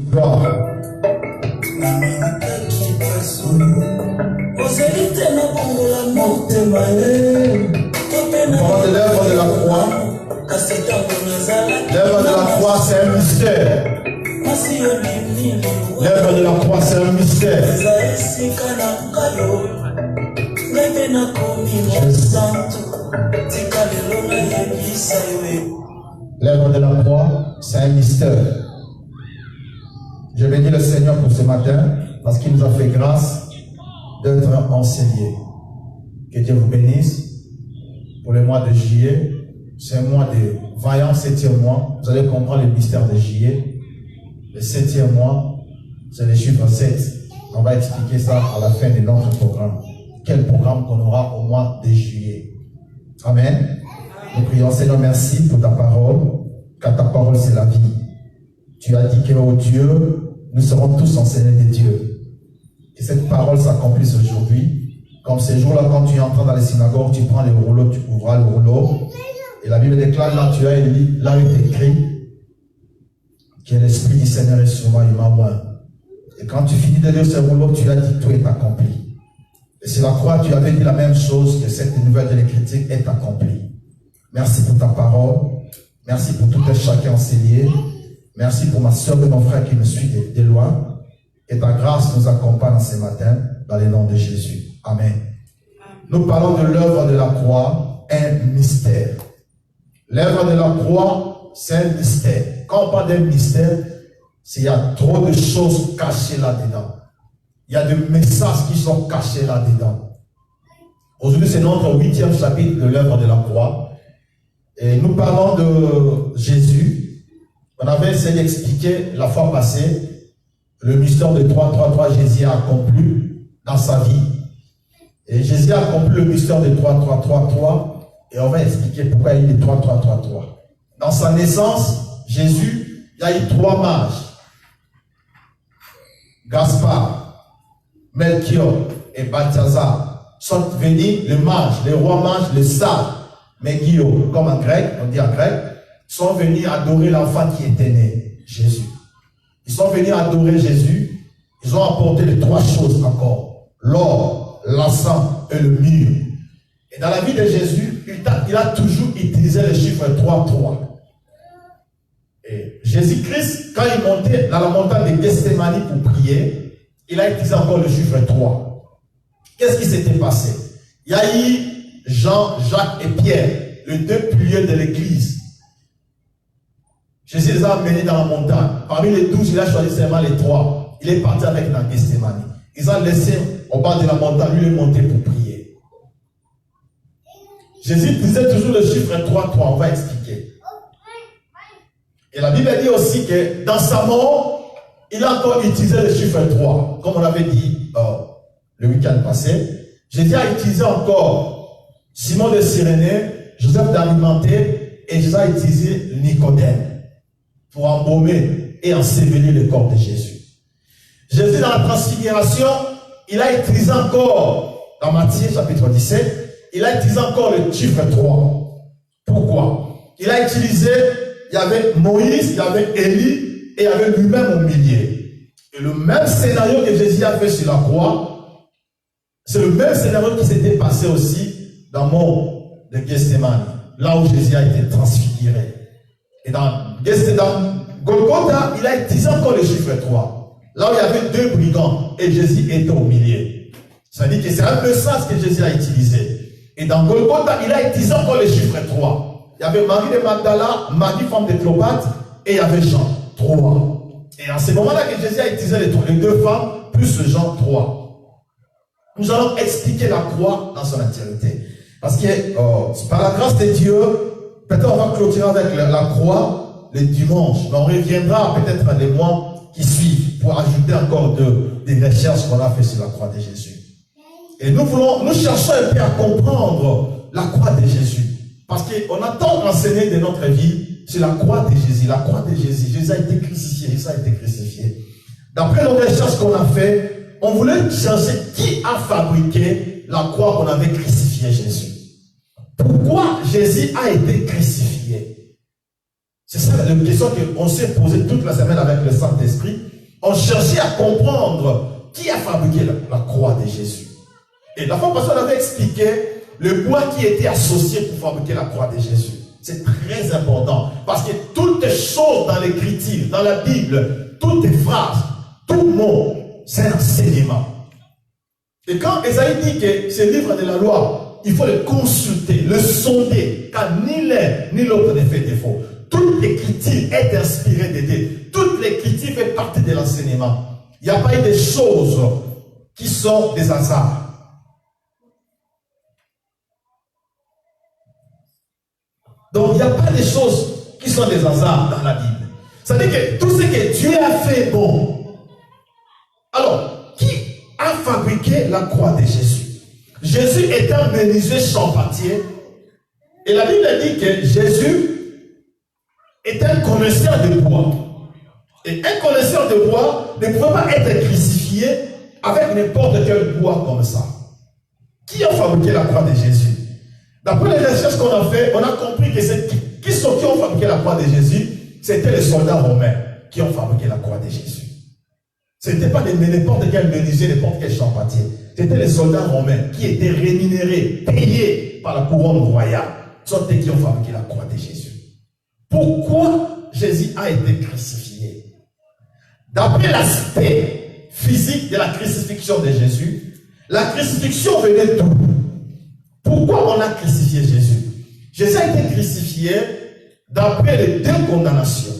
Gloire. Pendant l'œuvre de la croix, l'œuvre de la croix c'est un mystère. L'œuvre de la croix c'est un mystère. L'œuvre de la croix c'est un mystère. Je bénis le Seigneur pour ce matin parce qu'il nous a fait grâce d'être enseignés. Que Dieu vous bénisse pour le mois de juillet. C'est un mois de vaillant 7e mois. Vous allez comprendre le mystère de juillet. Le 7e mois, c'est le chiffre 7. On va expliquer ça à la fin de notre programme. Quel programme qu'on aura au mois de juillet. Amen. Nous prions, Seigneur, merci pour ta parole, car ta parole c'est la vie. Tu as dit que, oh Dieu, nous serons tous enseignés de Dieu. Que cette parole s'accomplisse aujourd'hui. Comme ces jours-là, quand tu entres dans les synagogues, tu prends le rouleau, tu ouvras le rouleau. Et la Bible déclare, là tu as lu, là il est écrit que l'Esprit du Seigneur est sur moi, il m'a oint. Et quand tu finis de lire ce rouleau, tu as dit tout est accompli. Et c'est la croix, tu avais dit la même chose, que cette nouvelle de l'Écriture est accomplie. Merci pour ta parole. Merci pour tout un chacun enseigné. Merci pour ma soeur et mon frère qui me suit de loin. Et ta grâce nous accompagne ce matin dans le nom de Jésus. Amen. Nous parlons de l'œuvre de la croix, un mystère. L'œuvre de la croix, c'est un mystère. Quand on parle d'un mystère, c'est qu'il y a trop de choses cachées là-dedans. Il y a des messages qui sont cachés là-dedans. Aujourd'hui, c'est notre 8e chapitre de l'œuvre de la croix. Et nous parlons de Jésus. On avait essayé d'expliquer la fois passée le mystère de 3-3-3. Jésus a accompli dans sa vie. Et Jésus a accompli le mystère de 3-3-3-3. Et on va expliquer pourquoi il est 3-3-3-3. Dans sa naissance, Jésus, il y a eu 3 mages. Gaspard, Melchior et Balthazar sont venus, les mages, les rois mages, les sages, Megillo, comme en grec, on dit en grec, sont venus adorer l'enfant qui était né, Jésus. Ils sont venus adorer Jésus. Ils ont apporté les 3 choses encore. L'or, l'encens et le myrrhe. Et dans la vie de Jésus, il a toujours utilisé le chiffre 3-3. Et Jésus-Christ, quand il montait dans la montagne de Gethsémani pour prier, il a utilisé encore le chiffre 3. Qu'est-ce qui s'était passé? Il y a eu Jean, Jacques et Pierre, les 2 piliers de l'église. Jésus les a amenés dans la montagne. Parmi les 12, il a choisi seulement les 3. Il est parti avec dans Gethsémani. Ils ont laissé au bas de la montagne, lui, il est monté pour prier. Jésus utilisait toujours le chiffre 3-3, on va expliquer. Et la Bible dit aussi que dans sa mort, il a encore utilisé le chiffre 3, comme on l'avait dit le week-end passé. Jésus a utilisé encore Simon de Cyrénée, Joseph d'Arimathée, et Jésus a utilisé Nicodème pour embaumer et ensevelir le corps de Jésus. Jésus, dans la transfiguration, il a utilisé encore, dans Matthieu chapitre 17, il a utilisé encore le chiffre 3. Pourquoi? Il a utilisé, il y avait Moïse, il y avait Élie, et il y avait lui-même au milieu. Et le même scénario que Jésus a fait sur la croix, c'est le même scénario qui s'était passé aussi dans le mont de Gethsémani, là où Jésus a été transfiguré. Et dans Golgotha, il a utilisé encore le chiffre 3. Là où il y avait 2 brigands, et Jésus était au milieu. Ça veut dire que c'est un peu ça ce que Jésus a utilisé. Et dans Golgotha, il a utilisé encore le chiffre 3. Il y avait Marie de Magdala, Marie femme de Cléopâtre, et il y avait Jean, 3. Et en ce moment-là que Jésus a utilisé les 2 femmes, plus Jean, 3. Nous allons expliquer la croix dans son entièreté. Parce que par la grâce de Dieu, peut-être on va clôturer avec la croix le dimanche. Mais on reviendra peut-être les mois qui suivent pour ajouter encore des recherches qu'on a fait sur la croix de Jésus. Et nous cherchons un peu à comprendre la croix de Jésus. Parce qu'on a tant enseigné de notre vie sur la croix de Jésus. La croix de Jésus. Jésus a été crucifié. Jésus a été crucifié. D'après nos recherches qu'on a fait, on voulait chercher qui a fabriqué la croix qu'on avait crucifié Jésus. Pourquoi Jésus a été crucifié? C'est ça la question qu'on s'est posée toute la semaine avec le Saint-Esprit. On cherchait à comprendre qui a fabriqué la croix de Jésus. Et la fois passée, on avait expliqué le bois qui était associé pour fabriquer la croix de Jésus. C'est très important. Parce que toutes les choses dans l'Écriture, dans la Bible, toutes les phrases, tout mot, c'est un enseignement. Et quand Esaïe dit que ce livre de la loi, il faut le consulter, le sonder, car ni l'un ni l'autre ne fait défaut. Toute l'écriture est inspirée de Dieu. Toute l'écriture fait partie de l'enseignement. Il n'y a pas eu des choses qui sont des hasards. Donc il n'y a pas des choses qui sont des hasards dans la Bible. C'est-à-dire que tout ce que Dieu a fait bon. Alors, qui a fabriqué la croix de Jésus? Jésus est un menuisier champatier. Et la Bible dit que Jésus est un connaisseur de bois. Et un connaisseur de bois ne pouvait pas être crucifié avec n'importe quel bois comme ça. Qui a fabriqué la croix de Jésus? D'après les recherches qu'on a fait, on a compris que qui ont fabriqué la croix de Jésus, c'était les soldats romains qui ont fabriqué la croix de Jésus. Ce n'était pas n'importe quel menuisier, n'importe quel champatier. C'était les soldats romains qui étaient rémunérés, payés par la couronne royale. Ce sont eux qui ont fabriqué la croix de Jésus. Pourquoi Jésus a été crucifié? D'après l'aspect physique de la crucifixion de Jésus, la crucifixion venait d'où? Pourquoi on a crucifié Jésus? Jésus a été crucifié d'après les deux condamnations.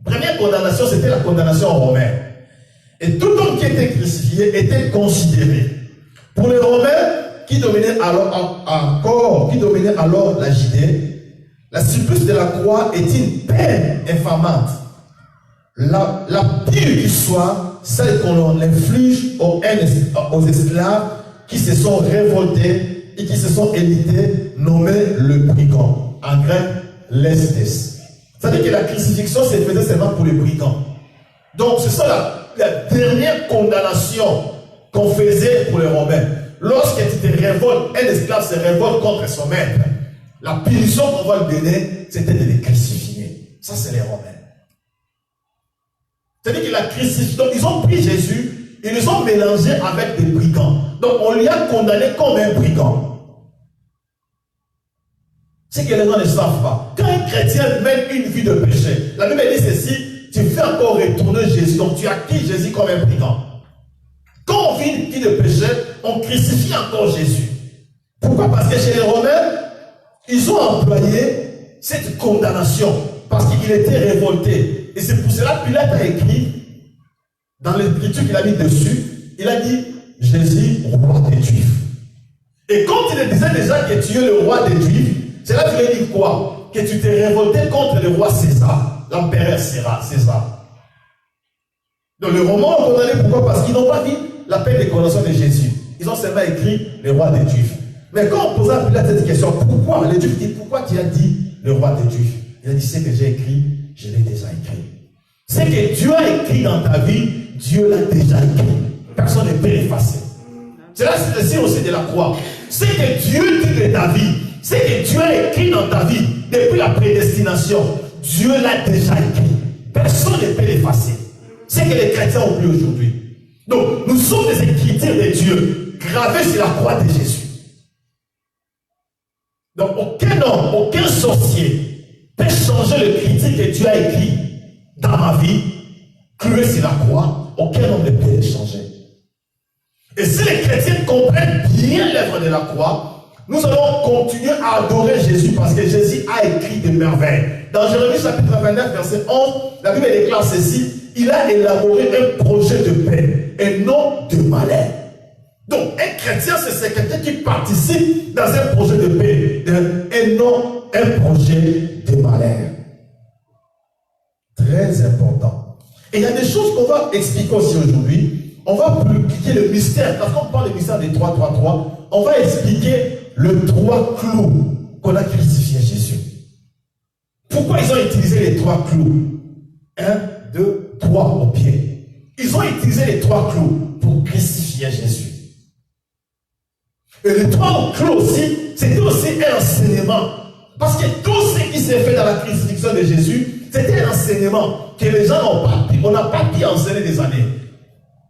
La première condamnation, c'était la condamnation romaine. Et tout homme qui était crucifié était considéré. Pour les Romains, qui dominaient alors la Judée, la supplice de la croix est une peine infamante. La pire qui soit, celle qu'on inflige aux esclaves qui se sont révoltés et qui se sont élités, nommés le brigand. En grec, lestes. C'est-à-dire que la crucifixion se faisait seulement pour les brigands. Donc, c'est ça la dernière condamnation qu'on faisait pour les Romains. Lorsque tu te révoltes, un esclave se révolte contre son maître, la punition qu'on va lui donner, c'était de les crucifier. Ça, c'est les Romains. C'est-à-dire que la crucifixion, ils ont pris Jésus, ils les ont mélangés avec des brigands. Donc, on lui a condamné comme un brigand. C'est que les gens ne savent pas. Quand un chrétien mène une vie de péché, la Bible dit ceci, tu fais encore retourner Jésus, donc tu acquises Jésus comme un brigand. Quand on vit une vie de péché, on crucifie encore Jésus. Pourquoi? Parce que chez les Romains, ils ont employé cette condamnation parce qu'il était révolté. Et c'est pour cela que Pilate a écrit, dans l'écriture qu'il a mis dessus, il a dit Jésus, roi des Juifs. Et quand il disait déjà que tu es le roi des Juifs, cela voulait dire quoi? Que tu t'es révolté contre le roi César, l'empereur César. Donc le roman ont condamné, pourquoi? Parce qu'ils n'ont pas dit la peine de condamnation de Jésus. Ils ont seulement écrit le roi des Juifs. Mais quand on posait à Pilate cette question, pourquoi? Les Juifs disent, pourquoi tu as dit le roi des Juifs? Il a dit, c'est que j'ai écrit, je l'ai déjà écrit. C'est que Dieu a écrit dans ta vie, Dieu l'a déjà écrit. Personne ne peut l'effacer. C'est là, c'est le signe aussi de la croix. C'est que Dieu dit de ta vie, c'est que Dieu a écrit dans ta vie, depuis la prédestination, Dieu l'a déjà écrit. Personne ne peut l'effacer. C'est que les chrétiens ont oublié aujourd'hui. Donc, nous sommes des écritures de Dieu, gravées sur la croix de Jésus. Donc, aucun homme, aucun sorcier peut changer le critique que Dieu a écrit dans ma vie, cloué sur la croix. Aucun homme ne peut le changer. Et si les chrétiens comprennent bien l'œuvre de la croix, nous allons continuer à adorer Jésus parce que Jésus a écrit des merveilles. Dans Jérémie chapitre 29, verset 11, la Bible déclare ceci, il a élaboré un projet de paix et non de malheur. Donc, un chrétien, c'est quelqu'un qui participe dans un projet de paix et non un projet de malheur. Très important. Et il y a des choses qu'on va expliquer aussi aujourd'hui. On va expliquer le mystère. Parce qu'on parle du mystère des 3, on va expliquer le 3 clous qu'on a crucifié Jésus. Pourquoi ils ont utilisé les 3 clous? 1, 2, 3 au pied. Ils ont utilisé les 3 clous pour crucifier Jésus. Et les 3 clous aussi, c'était aussi un enseignement Parce que tout ce qui s'est fait dans la crucifixion de Jésus, c'était un enseignement que les gens n'ont pas pu. On n'a pas pu enseigner des années.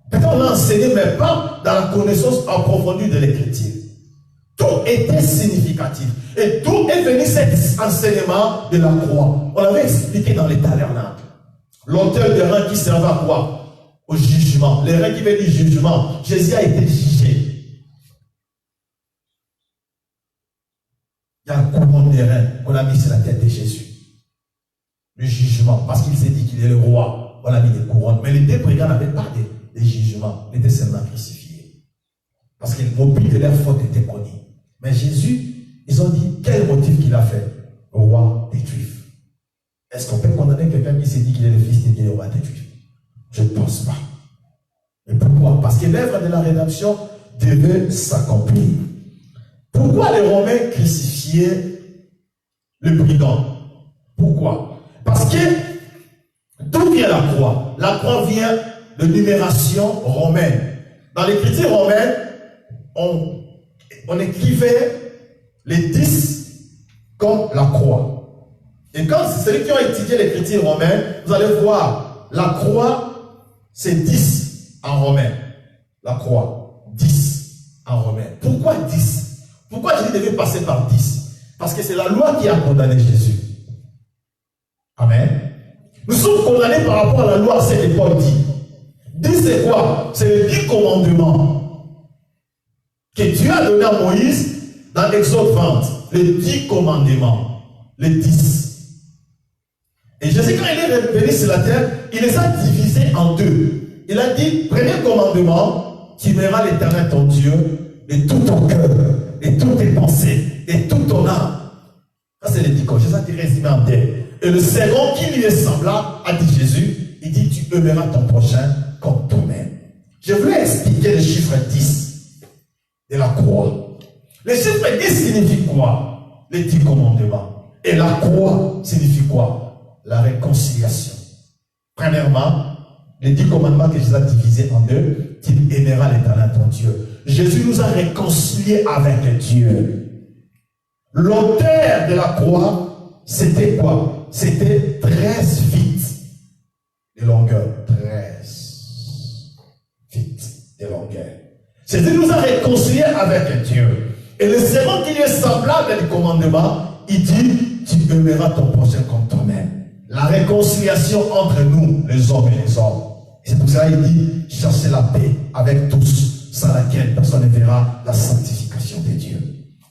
Peut-être on a enseigné, mais pas dans la connaissance approfondie de l'Écriture. Tout était significatif. Et d'où est venu cet enseignement de la croix? On l'avait expliqué dans les tabernacles. L'autel de rein qui servait à quoi? Au jugement. Les reins qui veulent dire jugement. Jésus a été jugé. Il y a un couronne de reins qu'on a mis sur la tête de Jésus. Le jugement. Parce qu'il s'est dit qu'il est le roi. On a mis des couronnes. Mais les deux brigands n'avaient pas de jugement. Ils étaient seulement crucifiés. Parce que le mobile de leur faute était connu. Mais Jésus, ils ont dit, quel motif qu'il a fait? Roi des Juifs. Est-ce qu'on peut condamner quelqu'un qui s'est dit qu'il est le fils de Dieu, roi des Juifs? Je ne pense pas. Mais pourquoi? Parce que l'œuvre de la rédemption devait s'accomplir. Pourquoi les Romains crucifiaient le brigand? Pourquoi? Parce que d'où vient la croix? La croix vient de numération romaine. Dans l'écriture romaine, on écrivait les 10 comme la croix. Et quand celui qui a étudié l'écriture romaine, vous allez voir, la croix, c'est 10 en romain. La croix, 10 en romain. Pourquoi 10? Pourquoi Jésus devait passer par 10? Parce que c'est la loi qui a condamné Jésus. Amen. Nous sommes condamnés par rapport à la loi, c'est ce que Paul dit. 10 c'est quoi? C'est les 10 commandements que Dieu a donné à Moïse dans Exode 20. Les 10 commandements. Les 10. Et Jésus, quand il est venu sur la terre, il les a divisés en deux. Il a dit, premier commandement, tu aimeras l'Éternel ton Dieu de tout ton cœur, de toutes tes pensées, de toute ton âme. Ça, c'est les 10 commandements. Jésus a dit résumé en deux. Et le second qui lui est semblable, a dit Jésus, il dit, tu aimeras ton prochain comme toi-même. Je voulais expliquer le chiffre 10 de la croix. Le chiffre 10 signifie quoi? Les 10 commandements. Et la croix signifie quoi? La réconciliation. Premièrement, les 10 commandements que Jésus a divisés en deux, tu aimeras l'Éternel ton Dieu. Jésus nous a réconciliés avec Dieu. L'auteur de la croix, c'était quoi? C'était 13 feet de longueur. 13 feet de longueur. Jésus nous a réconciliés avec Dieu. Et le second qui est semblable du commandement, il dit, tu aimeras ton prochain comme toi-même. La réconciliation entre nous, les hommes et les hommes. Et c'est pour ça qu'il dit, cherchez la paix avec tous, sans laquelle personne ne verra la sanctification de Dieu.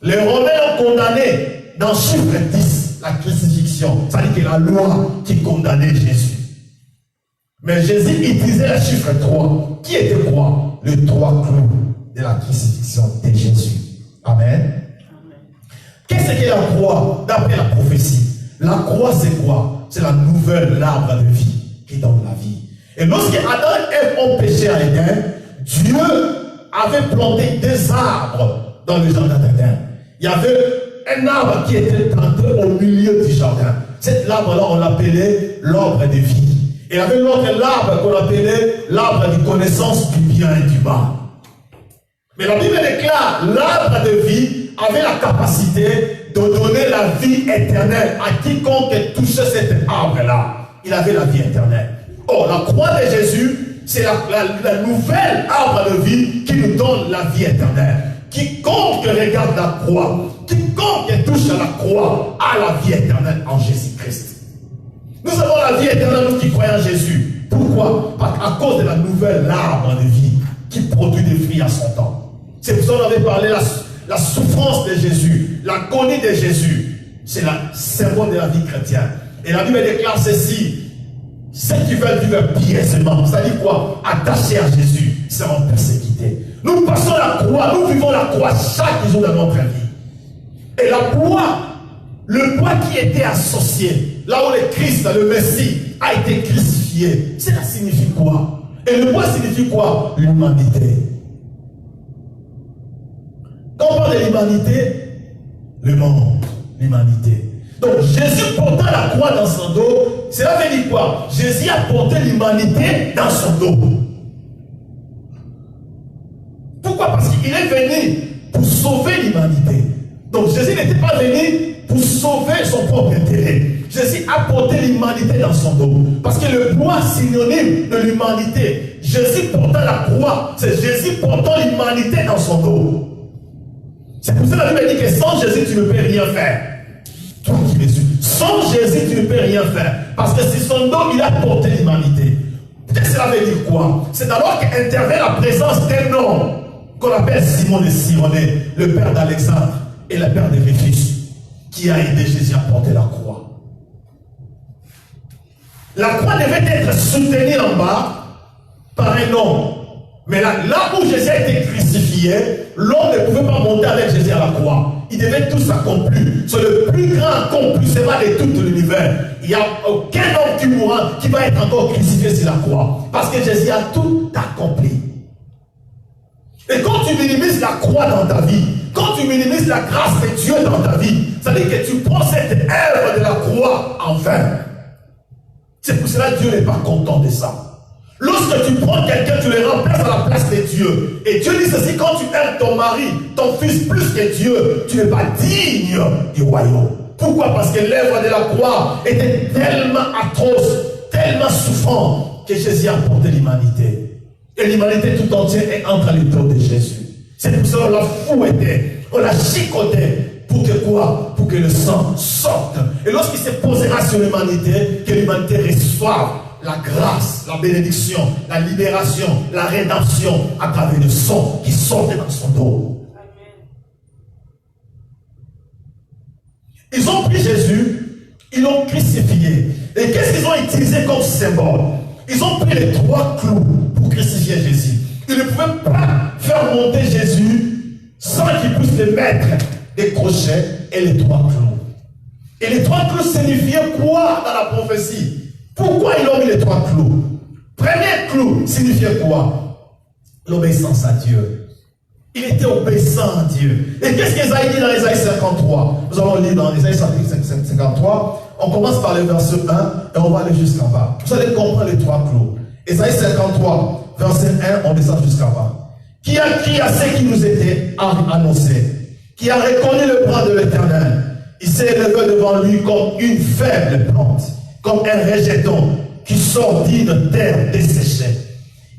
Les Romains ont condamné dans chiffre 10 la crucifixion. C'est-à-dire que la loi qui condamnait Jésus. Mais Jésus utilisait le chiffre 3. Qui était quoi? Le 3 clous de la crucifixion de Jésus. Amen. Qu'est-ce que la croix d'après la prophétie? La croix c'est quoi? C'est la nouvelle arbre de vie qui donne la vie. Et lorsque Adam et Ève ont péché à Éden, Dieu avait planté des arbres dans le jardin d'Éden. Il y avait un arbre qui était planté au milieu du jardin. Cet arbre-là, on l'appelait l'arbre de vie. Et il y avait l'autre arbre qu'on appelait l'arbre de connaissance du bien et du mal. Mais la Bible déclare l'arbre de vie avait la capacité de donner la vie éternelle à quiconque touchait cet arbre-là. Il avait la vie éternelle. Or, la croix de Jésus, c'est la nouvelle arbre de vie qui nous donne la vie éternelle. Quiconque regarde la croix, quiconque touche à la croix, a la vie éternelle en Jésus-Christ. Nous avons la vie éternelle, nous qui croyons en Jésus. Pourquoi? À cause de la nouvelle arbre de vie qui produit des fruits à son temps. C'est pour ça qu'on avait parlé la souffrance de Jésus, l'agonie de Jésus. C'est le symbole de la vie chrétienne. Et la Bible déclare ceci. Ceux qui veulent vivre pieusement, c'est-à-dire quoi? Attachés à Jésus, seront persécutés. Nous passons la croix, nous vivons la croix chaque jour de notre vie. Et la croix, le bois qui était associé, là où le Christ, le Messie, a été crucifié, cela signifie quoi? Et le bois signifie quoi? L'humanité. Quand on parle de l'humanité, le monde, l'humanité. Donc Jésus portant la croix dans son dos, cela veut dire quoi? Jésus a porté l'humanité dans son dos. Pourquoi? Parce qu'il est venu pour sauver l'humanité. Donc Jésus n'était pas venu pour sauver son propre intérêt. Jésus a porté l'humanité dans son dos. Parce que le bois synonyme de l'humanité. Jésus portant la croix, c'est Jésus portant l'humanité dans son dos. C'est pour ça que la Bible dit que sans Jésus, tu ne peux rien faire. Toi qui me suis. Sans Jésus, tu ne peux rien faire. Parce que c'est son dos, il a porté l'humanité. Qu'est-ce que cela veut dire quoi? C'est alors qu'intervient la présence d'un homme qu'on appelle Simon de Cyrène, le père d'Alexandre et le père de Rufus, qui a aidé Jésus à porter la croix. La croix devait être soutenue en bas par un homme. Mais là où Jésus a été crucifié, l'homme ne pouvait pas monter avec Jésus à la croix. Il devait tout s'accomplir. C'est le plus grand accomplissement de tout l'univers. Il n'y a aucun homme qui mourra qui va être encore crucifié sur la croix. Parce que Jésus a tout accompli. Et quand tu minimises la croix dans ta vie, quand tu minimises la grâce de Dieu dans ta vie, ça veut dire que tu prends cette œuvre de la croix en vain. C'est pour cela que Dieu n'est pas content de ça. Lorsque tu prends quelqu'un, tu le remplaces à la place de Dieu. Et Dieu dit ceci, quand tu aimes ton mari, ton fils plus que Dieu, tu n'es pas digne du royaume. Pourquoi? Parce que l'œuvre de la croix était tellement atroce, tellement souffrante, que Jésus a porté l'humanité. Et l'humanité tout entière est entre les dos de Jésus. C'est pour ça qu'on l'a fouetté, on l'a chicoté. Pour que quoi? Pour que le sang sorte. Et lorsqu'il se posera sur l'humanité, que l'humanité reçoive la grâce, la bénédiction, la libération, la rédemption à travers le sang qui sortait dans son dos. Ils ont pris Jésus, ils l'ont crucifié. Et qu'est-ce qu'ils ont utilisé comme symbole? Ils ont pris les 3 clous pour crucifier Jésus. Ils ne pouvaient pas faire monter Jésus sans qu'ils puissent le mettre des crochets et les 3 clous. Et les 3 clous signifiaient quoi dans la prophétie? Pourquoi ils ont mis les 3 clous? Premier clou signifiait quoi? L'obéissance à Dieu. Il était obéissant à Dieu. Et qu'est-ce qu'Ésaïe dit dans Ésaïe 53? Nous allons lire dans Ésaïe 53. On commence par le verset 1 et on va aller jusqu'en bas. Vous allez comprendre les 3 clous. Ésaïe 53, verset 1, on descend jusqu'en bas. Qui a crié à ce qui nous était annoncé? Qui a reconnu le bras de l'Éternel? Il s'est élevé devant lui comme une faible plante, comme un rejeton qui sort d'une terre desséchée.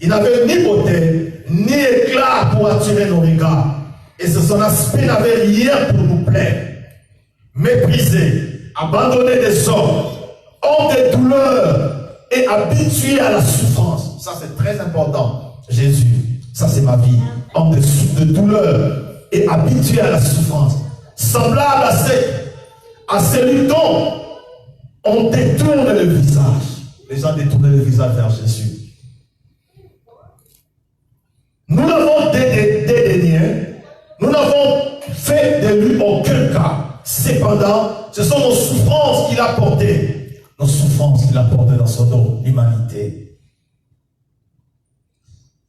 Il n'avait ni beauté, ni éclat pour attirer nos regards. Et son aspect n'avait rien pour nous plaire. Méprisé, abandonné des hommes, homme de douleur et habitué à la souffrance. Ça c'est très important. Jésus, ça c'est ma vie. Homme de douleur et habitué à la souffrance. Semblable à celui dont on détourne le visage. Les gens détournent le visage vers Jésus. Nous l'avons dédaigné. Nous n'avons fait de lui aucun cas. Cependant, ce sont nos souffrances qu'il a portées. Nos souffrances qu'il a portées dans son dos, l'humanité.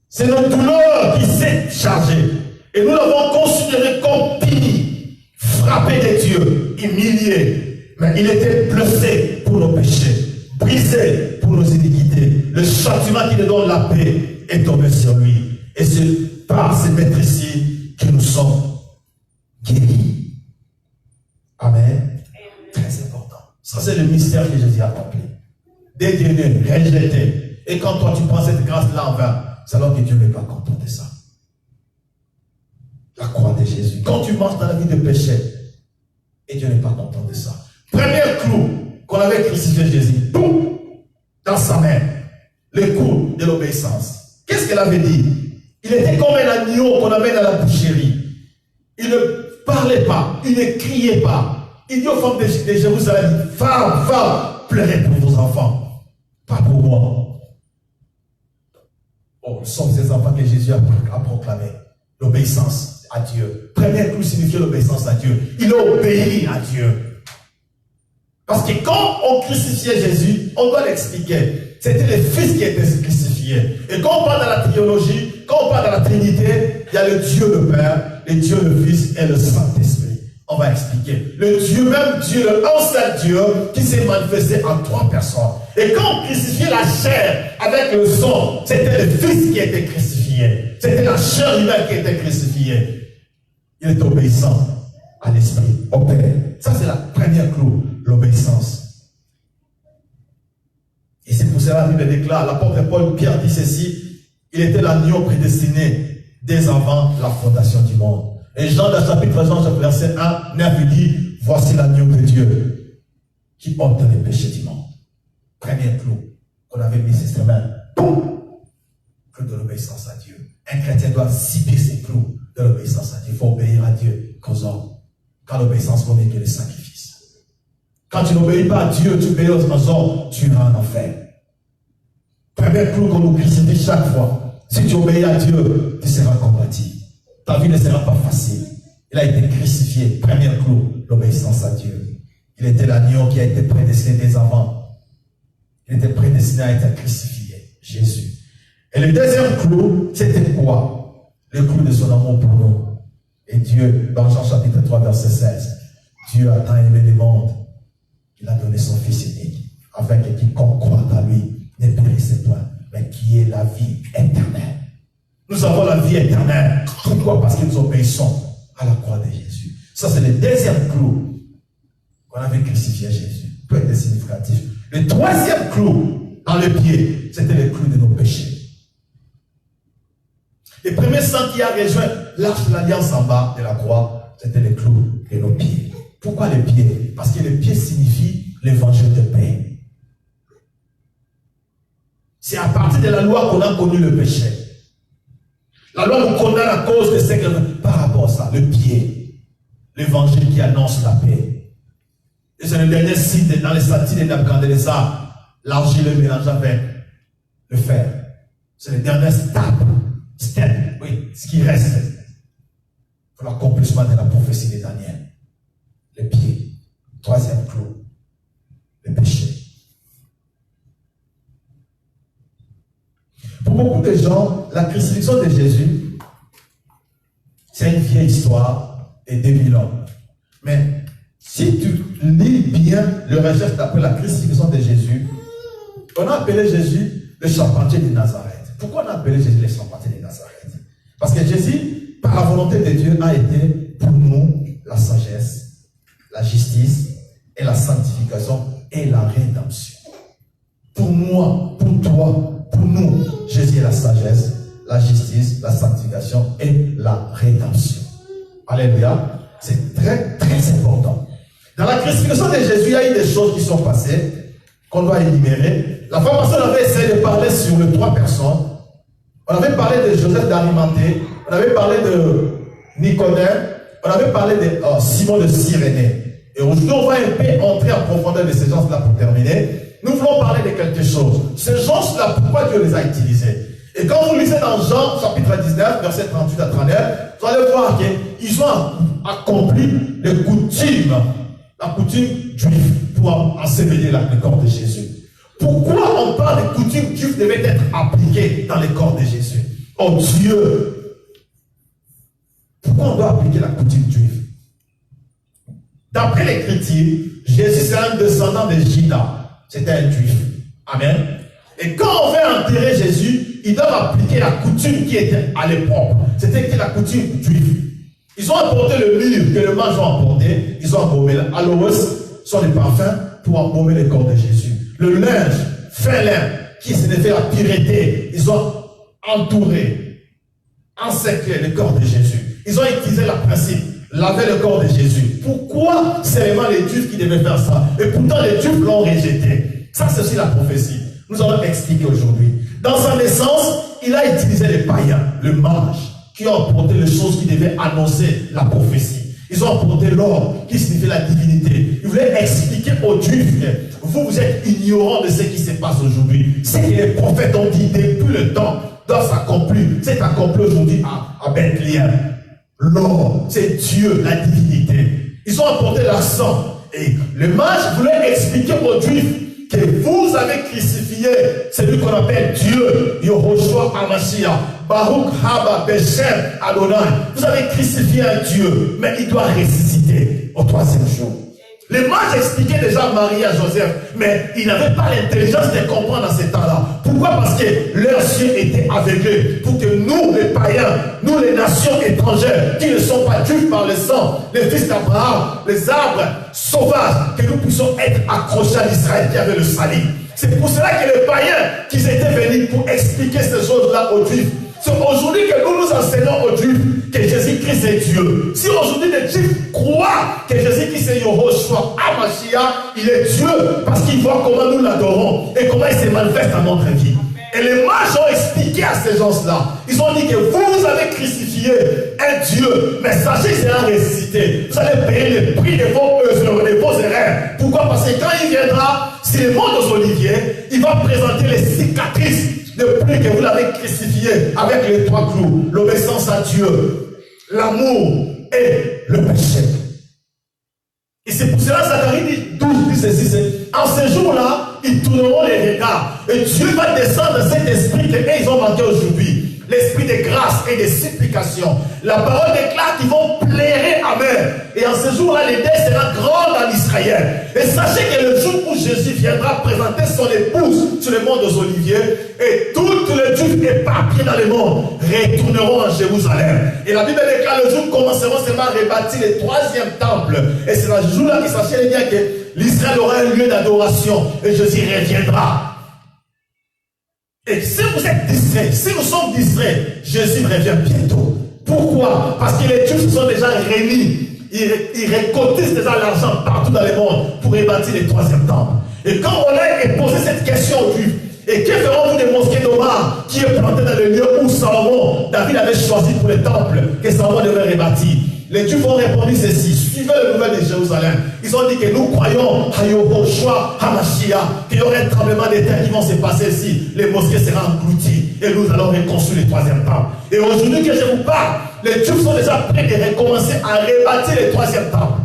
C'est notre douleur qui s'est chargée. Et nous l'avons considéré comme puni, frappé de Dieu, humilié. Mais il était blessé pour nos péchés, brisé pour nos iniquités. Le châtiment qui nous donne la paix est tombé sur lui. Et c'est par ces maîtrises que nous sommes guéris. Amen. Très important. Ça, c'est le mystère que Jésus a accompli. Dédaigné, rejeté. Et quand toi, tu prends cette grâce-là en vain, c'est alors que Dieu n'est pas content de ça. La croix de Jésus. Quand tu marches dans la vie de péché, et Dieu n'est pas content de ça. Premier clou qu'on avait crucifié Jésus, boum, dans sa main, le coup de l'obéissance. Qu'est-ce qu'elle avait dit? Il était comme un agneau qu'on amène à la boucherie. Il ne parlait pas, il ne criait pas. Il dit aux femmes de Jérusalem, femmes, pleurez pour vos enfants, pas pour moi. Oh, ce sont ces enfants que Jésus a proclamés. L'obéissance à Dieu. Premier clou signifie l'obéissance à Dieu. Il a obéi à Dieu. Parce que quand on crucifiait Jésus, on doit l'expliquer. C'était le Fils qui était crucifié. Et quand on parle de la théologie, quand on parle de la Trinité, il y a le Dieu le Père, le Dieu le Fils et le Saint-Esprit. On va expliquer. Le Dieu même, Dieu, le un seul Dieu qui s'est manifesté en 3 personnes. Et quand on crucifiait la chair avec le sang, c'était le Fils qui était crucifié. C'était la chair humaine qui était crucifiée. Il est obéissant. à l'Esprit, au Père. Ça, c'est la première clou, l'obéissance. Et c'est pour cela que la Bible déclare, l'apôtre Paul, Pierre dit ceci, il était l'agneau prédestiné dès avant la fondation du monde. Et Jean, dans le chapitre 1, verset 1, 9, dit, voici l'agneau de Dieu qui ôte les péchés du monde. Premier clou qu'on avait mis sur ses mains. Boum! Clou de l'obéissance à Dieu. Un chrétien doit cibler ses clous de l'obéissance à Dieu. Il faut obéir à Dieu qu'aux hommes. Quand l'obéissance vaut mieux que le sacrifice. Quand tu n'obéis pas à Dieu, tu obéis aux hommes, tu iras en enfer. Premier clou qu'on nous crucifie chaque fois. Si tu obéis à Dieu, tu seras combattu. Ta vie ne sera pas facile. Il a été crucifié. Premier clou, l'obéissance à Dieu. Il était l'agneau qui a été prédestiné dès avant. Il était prédestiné à être crucifié. Jésus. Et le deuxième clou, c'était quoi? Le clou de son amour pour nous. Et Dieu, dans Jean chapitre 3, verset 16, Dieu a tant aimé le monde qu'il a donné son Fils unique, afin que quiconque croit à lui ne périsse point, mais qui ait la vie éternelle. Nous avons la vie éternelle. Pourquoi? Parce que nous obéissons à la croix de Jésus. Ça, c'est le deuxième clou qu'on avait crucifié Jésus. Peut être significatif. Le troisième clou dans le pied, c'était le clou de nos péchés. Le premier sang qui a rejoint l'arche de l'alliance en bas de la croix, c'était le clou de nos pieds. Pourquoi les pieds? Parce que les pieds signifient l'évangile de paix. C'est à partir de la loi qu'on a connu le péché. La loi nous condamne à cause de ce que par rapport à ça, le pied, l'évangile qui annonce la paix. Et c'est le dernier site dans les statues de Nebuchadnezzar, l'argile est mélangée avec le fer. C'est le dernier step, oui, ce qui reste pour l'accomplissement de la prophétie de Daniel. Le pied, troisième clou, le péché. Pour beaucoup de gens, la crucifixion de Jésus, c'est une vieille histoire et 2000 ans. Mais si tu lis bien le registre après la crucifixion de Jésus, on a appelé Jésus le charpentier de Nazareth. Pourquoi on a appelé Jésus le charpentier de Nazareth? Parce que Jésus, par la volonté de Dieu, a été pour nous la sagesse, la justice et la sanctification et la rédemption. Pour moi, pour toi, pour nous, Jésus est la sagesse, la justice, la sanctification et la rédemption. Alléluia. C'est très, très important. Dans la crucifixion de Jésus, il y a eu des choses qui sont passées qu'on doit énumérer. La fois passée, on avait essayé de parler sur les 3 personnes. On avait parlé de Joseph d'Arimathée, on avait parlé de Nicodème, on avait parlé de Simon de Cyrénée. Et aujourd'hui, on va un peu entrer en profondeur de ces gens-là pour terminer. Nous voulons parler de quelque chose. Ces gens-là, pourquoi Dieu les a utilisés? Et quand vous lisez dans Jean, chapitre 19, verset 38 à 39, vous allez voir qu'ils ont accompli les coutumes, la coutume juive pour ensevelir le corps de Jésus. Pourquoi on parle des coutumes juives devaient être appliquées dans le corps de Jésus? Oh Dieu! Pourquoi on doit appliquer la coutume juive? D'après l'Écriture, Jésus c'est un descendant de Juda. C'était un juif. Amen. Et quand on veut enterrer Jésus, ils doivent appliquer la coutume qui était à l'époque. C'était la coutume juive. Ils ont apporté le myrrhe que les mages ont apporté. Ils ont embaumé l'aloès, sont les parfums pour embaumer le corps de Jésus. Le linge, fin lin, qui signifie la pureté, ils ont entouré, encerclé le corps de Jésus. Ils ont utilisé le principe, laver le corps de Jésus. Pourquoi seulement les Juifs qui devaient faire ça? Et pourtant les Juifs l'ont rejeté. Ça c'est aussi la prophétie. Nous allons expliquer aujourd'hui. Dans sa naissance, il a utilisé les païens, le mage, qui ont apporté les choses qui devaient annoncer la prophétie. Ils ont apporté l'or, qui signifie la divinité. Ils voulaient expliquer aux Juifs, vous êtes ignorants de ce qui se passe aujourd'hui. Ce que les prophètes ont dit depuis le temps doit s'accomplir. C'est accompli aujourd'hui à Bethléem. L'or, c'est Dieu, la divinité. Ils ont apporté leur sang. Et le mage voulait expliquer aux Juifs que vous avez crucifié celui qu'on appelle Dieu, Yehoshua HaMashiach, Baruch Haba Beshem Adonai. Vous avez crucifié un Dieu, mais il doit ressusciter au 3e jour. Les mages expliquaient déjà à Marie et à Joseph, mais ils n'avaient pas l'intelligence de comprendre dans ces temps-là. Pourquoi? Parce que leurs yeux étaient aveuglés. Pour que nous, les païens, nous, les nations étrangères, qui ne sont pas juifs par le sang, les fils d'Abraham, les arbres sauvages, que nous puissions être accrochés à l'Israël qui avait le salut. C'est pour cela que les païens qui étaient venus pour expliquer ces choses-là aux juifs. C'est aujourd'hui que nous nous enseignons aux Juifs que Jésus-Christ est Dieu. Si aujourd'hui les Juifs croient que Jésus-Christ est Yehoshua, Hamashiach, il est Dieu parce qu'ils voient comment nous l'adorons et comment il se manifeste dans notre vie. Et les mages ont expliqué à ces gens-là. Ils ont dit que vous avez crucifié un Dieu, mais sachez qu'il sera ressuscité. Vous allez payer le prix de vos erreurs. Pourquoi? Parce que quand il viendra, si le monde aux oliviers, il va présenter les cicatrices depuis que vous l'avez crucifié avec les 3 clous, l'obéissance à Dieu, l'amour et le péché. Et c'est pour cela que Zacharie dit 12, dit ceci, en ce jour-là, ils tourneront les regards. Et Dieu va descendre cet esprit qu'ils ont manqué aujourd'hui. L'esprit de grâce et de supplication. La parole déclare qu'ils vont plairer Amen. Et en ce jour-là, le deuil sera grand en Israël. Et sachez que le jour où Jésus viendra présenter son épouse sur le mont des Oliviers, et tous les Juifs éparpillés dans le monde retourneront en Jérusalem. Et la Bible déclare le jour où commenceront seulement à rebâtir le 3e temple. Et c'est le jour-là que sachez bien que l'Israël aura un lieu d'adoration et Jésus reviendra. Et si vous êtes distraits, si nous sommes distraits, Jésus revient bientôt. Pourquoi? Parce que les Juifs sont déjà réunis. Ils récoltent déjà l'argent partout dans le monde pour rebâtir le 3e temple. Et quand on a posé cette question aux Juifs, et que ferons-vous des mosquées d'Omar qui est planté dans le lieu où Salomon, David avait choisi pour le temple que Salomon devait rebâtir? Les Juifs ont répondu ceci, suivez les nouvelles de Jérusalem. Ils ont dit que nous croyons à Yehoshua, Hamashiach, qu'il y aurait un tremblement de terre qui vont se passer ici. Les mosquées seront englouties et nous allons reconstruire le 3e temple. Et aujourd'hui que je vous parle, les Juifs sont déjà prêts de recommencer à rebâtir le 3e temple.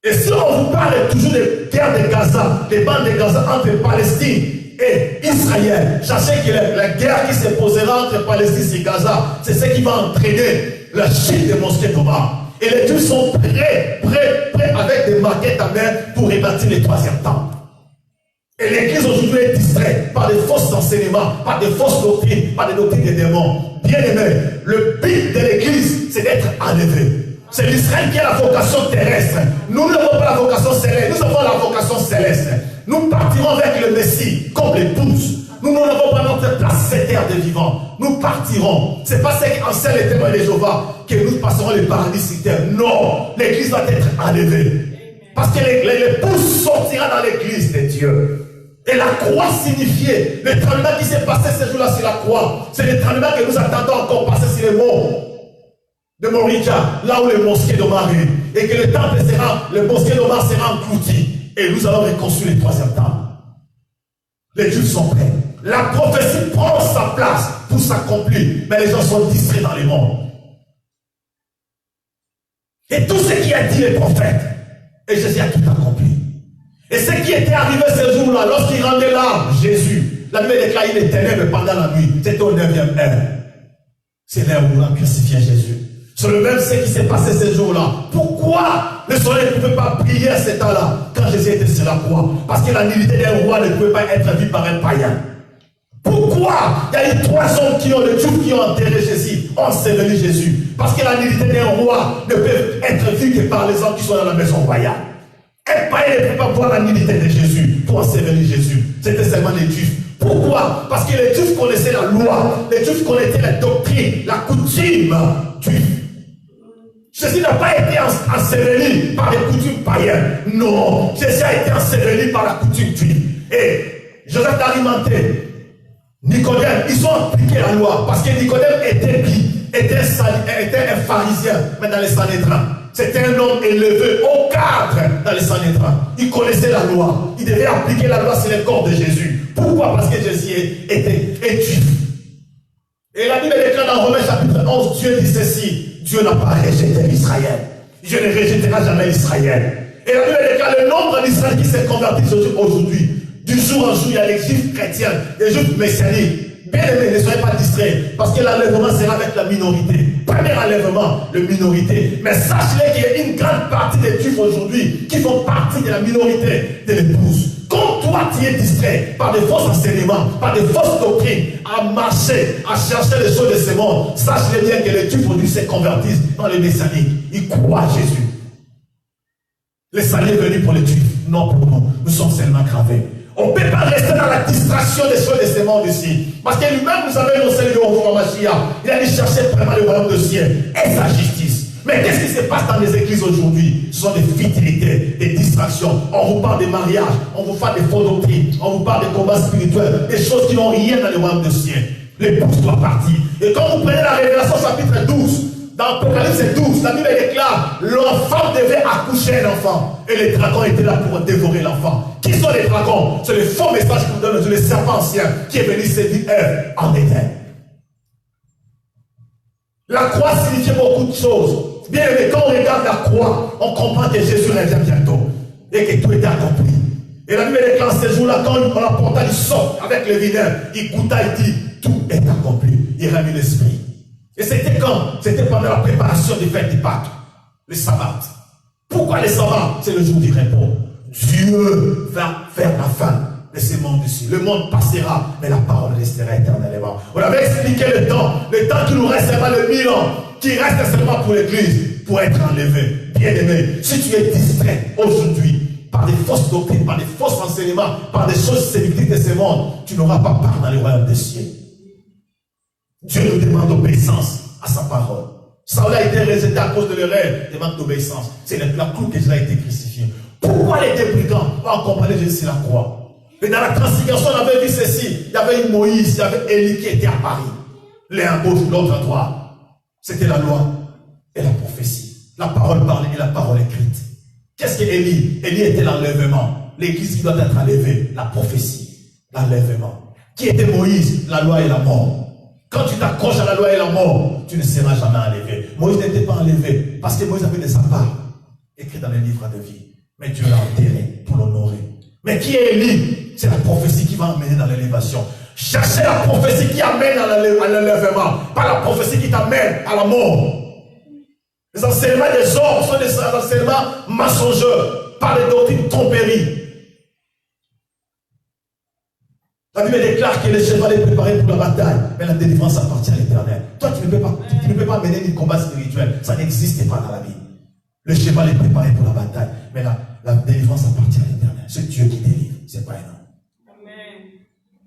Et si on vous parle toujours des guerres de Gaza, des bandes de Gaza entre Palestine et Israël, sachez que la guerre qui se posera entre Palestine et Gaza, c'est ce qui va entraîner la chute des mosquées d'Omar. Et les Juifs sont prêts avec des maquettes à main pour rebâtir le 3e temple. Et l'église aujourd'hui est distraite par des fausses enseignements, par des fausses doctrines, par des doctrines des démons. Bien aimé, le but de l'église, c'est d'être enlevé. C'est l'Israël qui a la vocation terrestre. Nous n'avons pas la vocation céleste, nous avons la vocation céleste. Nous partirons avec le Messie comme l'épouse. Nous n'avons pas notre place cette terre des vivants. Nous partirons. Ce n'est pas ce qu'enseignent les témoins de Jéhovah que nous passerons le paradis sur terre. Non, l'église va être enlevée. Parce que l'épouse sortira dans l'église de Dieu. Et la croix signifiait le tremblement qui s'est passé ce jour-là sur la croix. C'est le tremblement que nous attendons encore passer sur les monts de Morija, là où les mosquées d'Omar est. Et que le temple sera, le mosquée d'Omar sera englouti. Et nous allons reconstruire le 3e temple. Les Juifs sont prêts. La prophétie prend sa place pour s'accomplir. Mais les gens sont distraits dans le monde. Et tout ce qui a dit les prophètes, et Jésus a tout accompli. Et ce qui était arrivé ce jour-là, lorsqu'il rendait l'âme, Jésus, la Bible déclare il est ténèbres pendant la nuit. C'était au 9e heure. C'est l'heure où on a crucifié Jésus. C'est le même ce qui s'est passé ce jour-là. Pourquoi le soleil ne pouvait pas briller à ce temps-là quand Jésus était sur la croix? Parce que la nullité d'un roi ne pouvait pas être vue par un païen. Pourquoi il y a eu 3 hommes qui ont, les Juifs qui ont enterré Jésus, ont enseveli Jésus? Parce que la nullité d'un roi ne peut être vue que par les hommes qui sont dans la maison royale. Un païen ne peut pas voir la nullité de Jésus pour ensevelir Jésus. C'était seulement les Juifs. Pourquoi? Parce que les Juifs connaissaient la loi, les Juifs connaissaient la doctrine, la coutume juive. Jésus n'a pas été enseveli par les coutumes païennes. Non, Jésus a été enseveli par la coutume juive. Et Joseph d'Arimathée, Nicodème, ils ont appliqué la loi parce que Nicodème était qui? Était un pharisien, mais dans les Sanhédrins. C'était un homme élevé au cadre dans les Sanhédrins. Il connaissait la loi. Il devait appliquer la loi sur le corps de Jésus. Pourquoi? Parce que Jésus est juif. Et la Bible déclare dans Romains chapitre 11, Dieu dit ceci. Dieu n'a pas rejeté l'Israël. Dieu ne rejettera jamais l'Israël. Et la Bible déclare le nombre d'Israël qui s'est converti aujourd'hui. Du jour en jour, il y a les juifs chrétiens, les juifs messianiques. Bien aimés, ne soyez pas distraits, parce que l'enlèvement sera avec la minorité, pas premier enlèvement, la minorité. Mais sachez qu'il y a une grande partie des juifs aujourd'hui qui font partie de la minorité de l'épouse. Quand toi tu es distrait par des faux enseignements, par des fausses doctrines, à marcher, à chercher les choses de ce monde, sachez bien que les juifs aujourd'hui se convertissent dans les messianiques. Ils croient à Jésus. Le salut est venu pour les juifs, non pour nous. Nous sommes seulement gravés. On ne peut pas rester dans la distraction des choses de ce monde ici. Parce que lui-même nous avait annoncé le retour à Mashiach. Il a dit chercher vraiment le royaume de ciel et sa justice. Mais qu'est-ce qui se passe dans les églises aujourd'hui? Ce sont des futilités, des distractions. On vous parle des mariages, on vous parle des faux doctrines, on vous parle des combats spirituels, des choses qui n'ont rien dans le royaume de ciel. L'épouse doit partir. Et quand vous prenez la Révélation chapitre 12, dans Apocalypse 12, la Bible déclare l'enfant devait accoucher un enfant. Et les dragons étaient là pour dévorer l'enfant. Qui sont les dragons? C'est le faux message que nous donne le serpent ancien qui est venu séduire Ève en Éden. La croix signifiait beaucoup de choses. Bien aimé, quand on regarde la croix, on comprend que Jésus revient bientôt. Et que tout était accompli. Et la Bible déclare ce jour-là, quand on l'apporta, il sort avec le vinaigre. Il goûta, il dit, tout est accompli. Il remit l'esprit. Et c'était quand? C'était pendant la préparation des fêtes du Pâques, le sabbat. Pourquoi le sabbat? C'est le jour du repos. Dieu va faire la fin de ce monde ici. Le monde passera, mais la parole restera éternellement. On avait expliqué le temps qui nous reste, c'est pas le 1000 ans, qui reste seulement pour l'église, pour être enlevé. Bien aimé, si tu es distrait aujourd'hui par des fausses doctrines, par des faux enseignements, par des choses séductrices de ce monde, tu n'auras pas part dans le royaume des cieux. Dieu nous demande d'obéissance à sa parole. Saül a été rejeté à cause de l'erreur, demande d'obéissance. C'est la clou que Jésus a été crucifié. Pourquoi les deux brigands ont accompagné Jésus sur la croix? Et dans la transfiguration, on avait vu ceci. Il y avait une Moïse, il y avait Élie qui était à Paris. L'un à gauche, l'autre à droite. C'était la loi et la prophétie. La parole parlée et la parole écrite. Qu'est-ce que Élie? Élie était l'enlèvement. L'église qui doit être enlevée, la prophétie, l'enlèvement. Qui était Moïse? La loi et la mort. Quand tu t'accroches à la loi et la mort, tu ne seras jamais enlevé. Moïse n'était pas enlevé parce que Moïse avait des apparts écrits dans les livres de vie. Mais Dieu l'a enterré pour l'honorer. Mais qui est Élie? C'est la prophétie qui va amener dans l'élévation. Cherchez la prophétie qui amène à l'enlèvement, pas la prophétie qui t'amène à la mort. Les enseignements des hommes sont des enseignements mensongers, par les doctrines tromperies. La Bible déclare que le cheval est préparé pour la bataille, mais la délivrance appartient à l'Éternel. Toi, tu ne peux pas mener des combats spirituels. Ça n'existe pas dans la vie. Le cheval est préparé pour la bataille, mais la délivrance appartient à l'Éternel. C'est Dieu qui délivre, c'est pas un homme. Amen.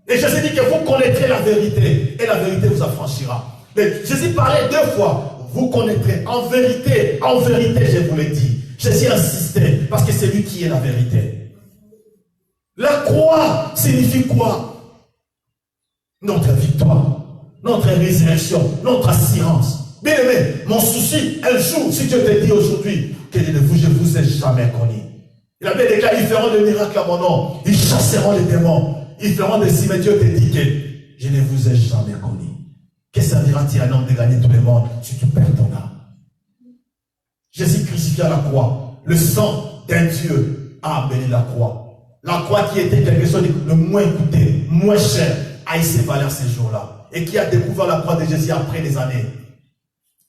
Et Jésus dit que vous connaîtrez la vérité, et la vérité vous affranchira. Mais Jésus parlait 2 fois. Vous connaîtrez en vérité, je vous l'ai dit. Jésus insistait, parce que c'est lui qui est la vérité. La croix signifie quoi? Notre victoire, notre résurrection, notre assurance. Bien aimé, mon souci, un jour, si Dieu te dit aujourd'hui que je ne vous ai jamais connu. Il a bien déclaré, ils feront des miracles à mon nom, ils chasseront les démons, ils feront des signes, mais Dieu te dit que je ne vous ai jamais connu. Que servira-t-il à un homme de gagner tout le monde si tu perds ton âme? Jésus crucifié à la croix, le sang d'un Dieu a amené la croix. La croix qui était quelque chose de moins coûté, moins cher, a eu ses valeurs ces jours-là. Et qui a découvert la croix de Jésus après des années.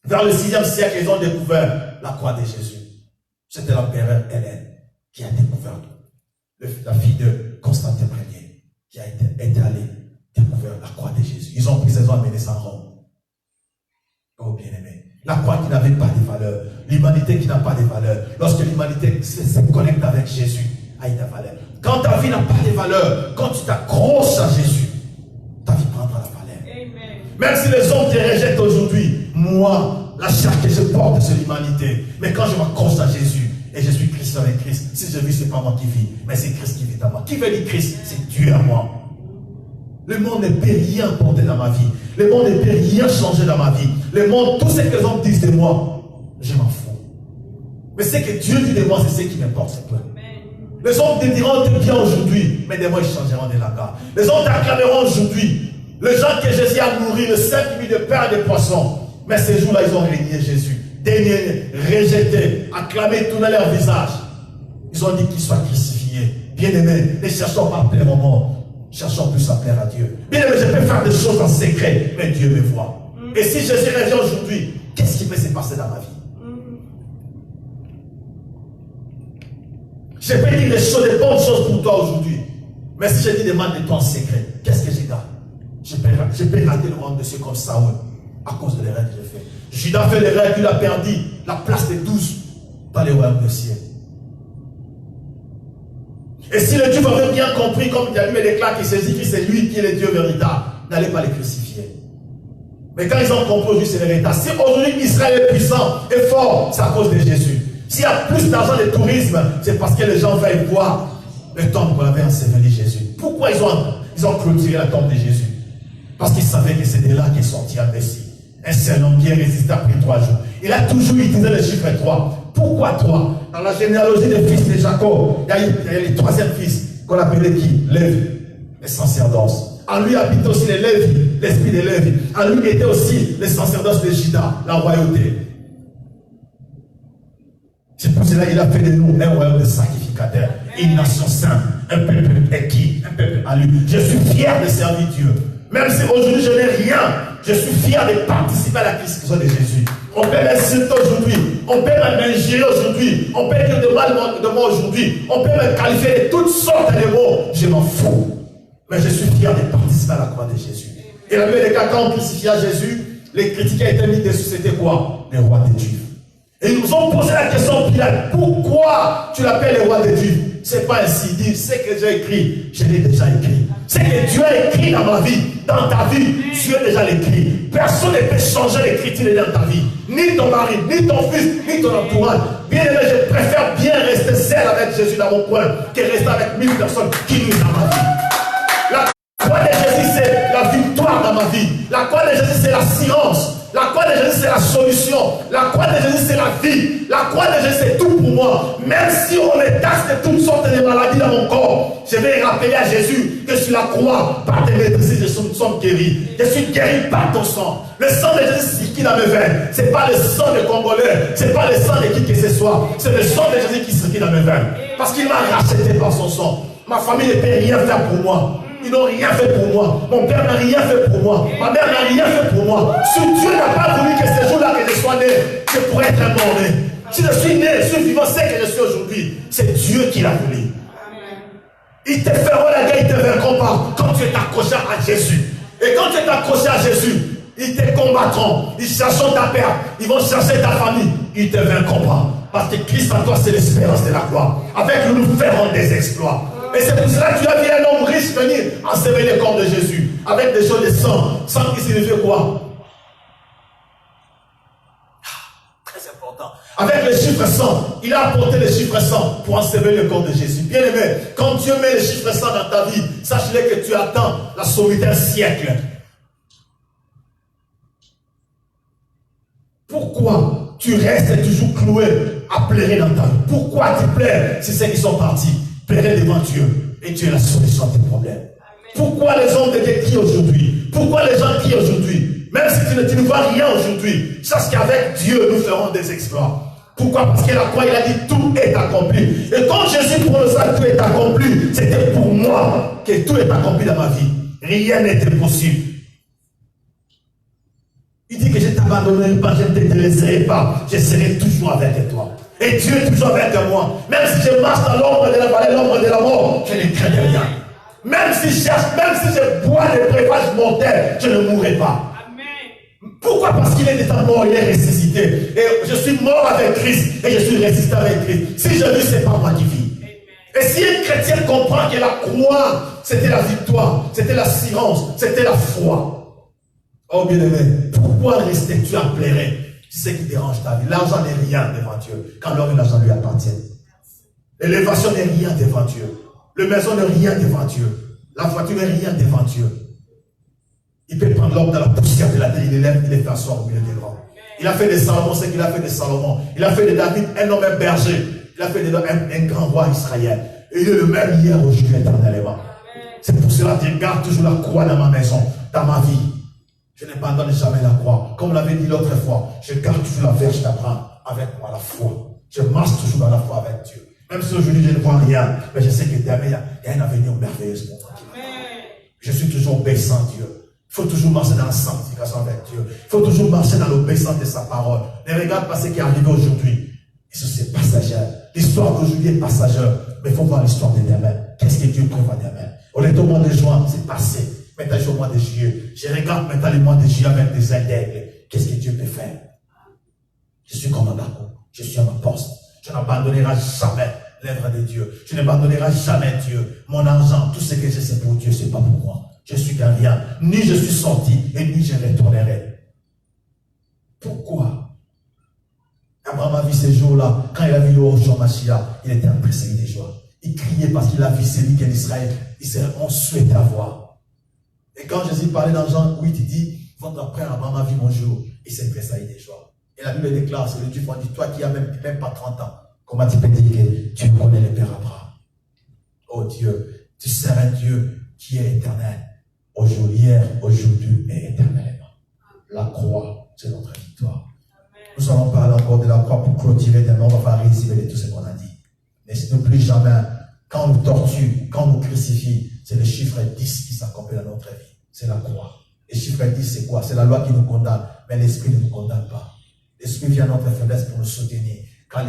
Vers le 6e siècle, ils ont découvert la croix de Jésus. C'était l'empereur Hélène qui a découvert, la fille de Constantin Ier, qui a été allée découvrir la croix de Jésus. Ils ont pris ses amenés ça en Rome. Oh bien-aimé, la croix qui n'avait pas de valeur, l'humanité qui n'a pas de valeur. Lorsque l'humanité se connecte avec Jésus, a une valeur. Quand ta vie n'a pas de valeur, quand tu t'accroches à Jésus, ta vie prendra la valeur. Amen. Même si les hommes te rejettent aujourd'hui, moi, la chair que je porte, c'est l'humanité. Mais quand je m'accroche à Jésus, et je suis Christ avec Christ, si je vis, ce n'est pas moi qui vis, mais c'est Christ qui vit à moi. Qui veut dire Christ? C'est Dieu à moi. Le monde ne peut rien porter dans ma vie. Le monde ne peut rien changer dans ma vie. Le monde, tout ce que les hommes disent de moi, je m'en fous. Mais ce que Dieu dit de moi, c'est ce qui m'importe, c'est peu. Les hommes te diront t'es bien aujourd'hui, mais demain ils changeront de langage. Les hommes t'acclameront aujourd'hui. Les gens que Jésus a nourris, le 5 000 de pain et de poissons. Mais ces jours-là, ils ont régné Jésus. Dénié, rejeté, acclamé, tourné leur visage. Ils ont dit qu'il soit crucifié. Bien-aimés, ne cherchons pas à plaire au monde. Cherchons plus à plaire à Dieu. Bien-aimés, je peux faire des choses en secret, mais Dieu me voit. Et si Jésus revient aujourd'hui, qu'est-ce qui peut se passer dans ma vie? Je peux dire des choses, des bonnes choses pour toi aujourd'hui. Mais si je te demande de toi en secret, qu'est-ce que j'ai là? Je peux rater le royaume de Dieu comme Saoul à cause de l'erreur que j'ai fait. Judas fait l'erreur qu'il a perdu la place des 12 dans les royaumes de ciel. Et si le Dieu avait bien compris, comme il a lui déclare qu'il saisit que c'est lui qui est le Dieu véritable, n'allez pas les crucifier. Mais quand ils ont compris aujourd'hui, c'est le véritable. Si aujourd'hui Israël est puissant et fort, c'est à cause de Jésus. S'il y a plus d'argent de tourisme, c'est parce que les gens veulent voir le tombe qu'on avait enseveli Jésus. Pourquoi ils ont clôturé la tombe de Jésus? Parce qu'ils savaient que c'est de là qu'est sorti un Messie. Un seul homme qui est résisté après 3 jours. Il a toujours utilisé le chiffre 3. Pourquoi 3? Dans la généalogie des fils de Jacob, il y a le 3e fils qu'on appelait qui? Lévi, le sacerdoce. En lui habitait aussi les Lévi, l'esprit de Lévi. En lui était aussi le sacerdoce de Juda, la royauté. C'est pour cela qu'il a fait de nous un royaume de sacrificateurs, une nation sainte, un peuple acquis, un peuple à lui. Je suis fier de servir Dieu. Même si aujourd'hui je n'ai rien, je suis fier de participer à la crucifixion de Jésus. On peut m'insulter aujourd'hui, on peut m'injurier aujourd'hui, on peut dire de mal de moi aujourd'hui, on peut me qualifier de toutes sortes de mots. Je m'en fous. Mais je suis fier de participer à la croix de Jésus. Et la Bible, quand on crucifiait Jésus, les critiques qui étaient mis dessus, c'était quoi? Les rois des Juifs. Et ils nous ont posé la question, Pilate, pourquoi tu l'appelles le roi des Juifs? C'est pas ainsi dit, c'est que j'ai écrit, je l'ai déjà écrit. C'est que Dieu a écrit dans ma vie, dans ta vie, Dieu a déjà l'écrit. Personne ne peut changer l'écriture dans ta vie. Ni ton mari, ni ton fils, ni ton entourage. Bien aimé, je préfère bien rester seul avec Jésus dans mon coin que rester avec 1000 personnes qui nuisent dans ma vie. La croix de Jésus, c'est la victoire dans ma vie. La croix de Jésus, c'est l'assurance. La croix de Jésus, c'est la solution. La croix de Jésus, c'est la vie. La croix de Jésus, c'est tout pour moi. Même si on me taxe de toutes sortes de maladies dans mon corps, je vais rappeler à Jésus que sur la croix, par tes maîtrises, je suis guéri. Je suis guéri par ton sang. Le sang de Jésus, c'est qui dans mes veines? Ce n'est pas le sang des Congolais. Ce n'est pas le sang de qui que ce soit. C'est le sang de Jésus qui circule dans mes veines. Parce qu'il m'a racheté par son sang. Ma famille ne peut rien faire pour moi. Ils n'ont rien fait pour moi. Mon père n'a rien fait pour moi. Ma mère n'a rien fait pour moi. Si Dieu n'a pas voulu que ce jour-là que je sois né, je pourrais être mort. Si je suis né, je suis vivant, c'est que je suis aujourd'hui. C'est Dieu qui l'a voulu. Ils te feront la guerre, ils te vaincront pas quand tu es accroché à Jésus. Et quand tu es accroché à Jésus, ils te combattront. Ils chercheront ta perte. Ils vont chercher ta famille. Ils ne te vaincront pas. Parce que Christ en toi, c'est l'espérance de la gloire. Avec nous, nous ferons des exploits. Et c'est pour cela que tu as vu un homme riche venir ensevelir le corps de Jésus. Avec des choses de sang. Sang qui signifie quoi? Très important. Avec le chiffre 100. Il a apporté le chiffre 100 pour ensevelir le corps de Jésus. Bien aimé, quand Dieu met le chiffre 100 dans ta vie, sache-le que tu attends la sauvité d'un siècle. Pourquoi tu restes toujours cloué à pleurer dans ta vie? Pourquoi tu pleures si ceux qui sont partis? Pleurer devant Dieu et Dieu est la solution à tes problèmes. Amen. Pourquoi les hommes de Dieu crient aujourd'hui? Pourquoi les gens crient aujourd'hui? Même si tu ne vois rien aujourd'hui, sache qu'avec Dieu nous ferons des exploits. Pourquoi? Parce que la croix, il a dit tout est accompli. Et quand Jésus prononça tout est accompli, c'était pour moi que tout est accompli dans ma vie. Rien n'était possible. Il dit que je ne t'abandonnerai pas, je ne te délaisserai pas, je serai toujours avec toi. Et Dieu est toujours avec moi. Même si je marche dans l'ombre de la vallée, l'ombre de la mort, je ne crains rien. Même si je cherche, même si je bois des breuvages mortels, je ne mourrai pas. Amen. Pourquoi? Parce qu'il est déjà mort, il est ressuscité. Et je suis mort avec Christ et je suis ressuscité avec Christ. Si je vis, ce n'est pas moi qui vis. Amen. Et si un chrétien comprend que la croix, c'était la victoire, c'était l'assurance, c'était la foi. Oh bien-aimé, pourquoi restes-tu à pleurer? C'est ce qui dérange ta vie. L'argent n'est rien devant Dieu. Quand l'homme et l'argent lui appartiennent. L'élévation n'est rien devant Dieu. Le maison n'est rien devant Dieu. La voiture n'est rien devant Dieu. Il peut prendre l'homme dans la poussière de la terre. Il élève, il les fait asseoir au milieu des grands. Il a fait de Salomon ce qu'il a fait de Salomon. Il a fait de David un homme berger. Il a fait de un grand roi Israël. Et il est le même hier, aujourd'hui, éternellement. C'est pour cela que je garde toujours la croix dans ma maison, dans ma vie. Je n'abandonne jamais la croix. Comme on l'avait dit l'autre fois, je garde toujours la verge d'Abraham avec moi, la foi. Je marche toujours dans la foi avec Dieu. Même si aujourd'hui je ne vois rien, mais je sais que demain il y a un avenir merveilleux pour moi. Je suis toujours obéissant Dieu. Il faut toujours marcher dans la sanctification avec Dieu. Il faut toujours marcher dans l'obéissance de sa parole. Ne regarde pas ce qui est arrivé aujourd'hui. Et ça, c'est passager. L'histoire d'aujourd'hui est passagère. Mais il faut voir l'histoire de demain. Qu'est-ce que Dieu prévoit demain? On est au mois de juin, c'est passé. Maintenant, je suis au mois de juillet. Je regarde maintenant le mois de juillet avec des aigles. Qu'est-ce que Dieu peut faire? Je suis comme un bateau. Je suis à ma poste. Je n'abandonnerai jamais l'œuvre de Dieu. Je n'abandonnerai jamais Dieu. Mon argent, tout ce que j'ai, c'est pour Dieu, c'est pas pour moi. Je suis qu'un rien. Ni je suis sorti, et ni je retournerai. Pourquoi? Abraham a vu ces jours-là. Quand il a vu le Hoshon Mashiach, il était impressionné de joie. Il criait parce qu'il a vu celui qu'en Israël, on souhaitait avoir. Et quand Jésus parlait dans Jean 8, il dit, votre frère Abraham a vu mon jour. Il s'est impressionné de joie. Et la Bible déclare, c'est le Dieu qui dit, toi qui as même pas 30 ans, comment tu peux dire que tu connais le Père Abraham? Oh Dieu, tu seras un Dieu qui est éternel. Aujourd'hui, hier, aujourd'hui et éternellement. La croix, c'est notre victoire. Nous allons parler encore de la croix pour clôturer demain. On va résumer de tout ce qu'on a dit. Mais ce n'est plus jamais, quand on nous torture, quand on nous crucifie, c'est le chiffre 10 qui s'accomplit dans notre vie. C'est la croix. Le chiffre 10, c'est quoi? C'est la loi qui nous condamne, mais l'esprit ne nous condamne pas. L'esprit vient à notre faiblesse pour nous soutenir. Quand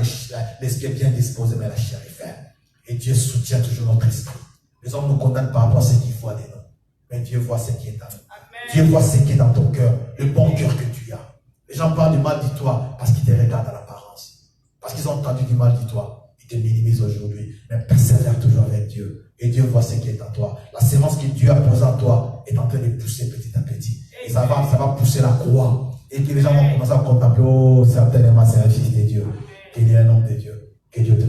l'esprit est bien disposé, mais la chair est faible. Et Dieu soutient toujours notre esprit. Les hommes nous condamnent par rapport à ce qu'ils voient de nous. Mais Dieu voit ce qui est en nous. Dieu voit ce qui est dans ton cœur, le bon cœur que tu as. Les gens parlent du mal de toi parce qu'ils te regardent à l'apparence. Parce qu'ils ont entendu du mal de toi. Ils te minimisent aujourd'hui. Mais persévère toujours avec Dieu. Et Dieu voit ce qui est en toi. La sémence que Dieu a posée en toi est en train de pousser petit à petit. Et ça va pousser la croix. Et que les gens vont commencer à contempler, oh, certainement c'est un fils de Dieu. Qu'il y ait un homme de Dieu. Que Dieu te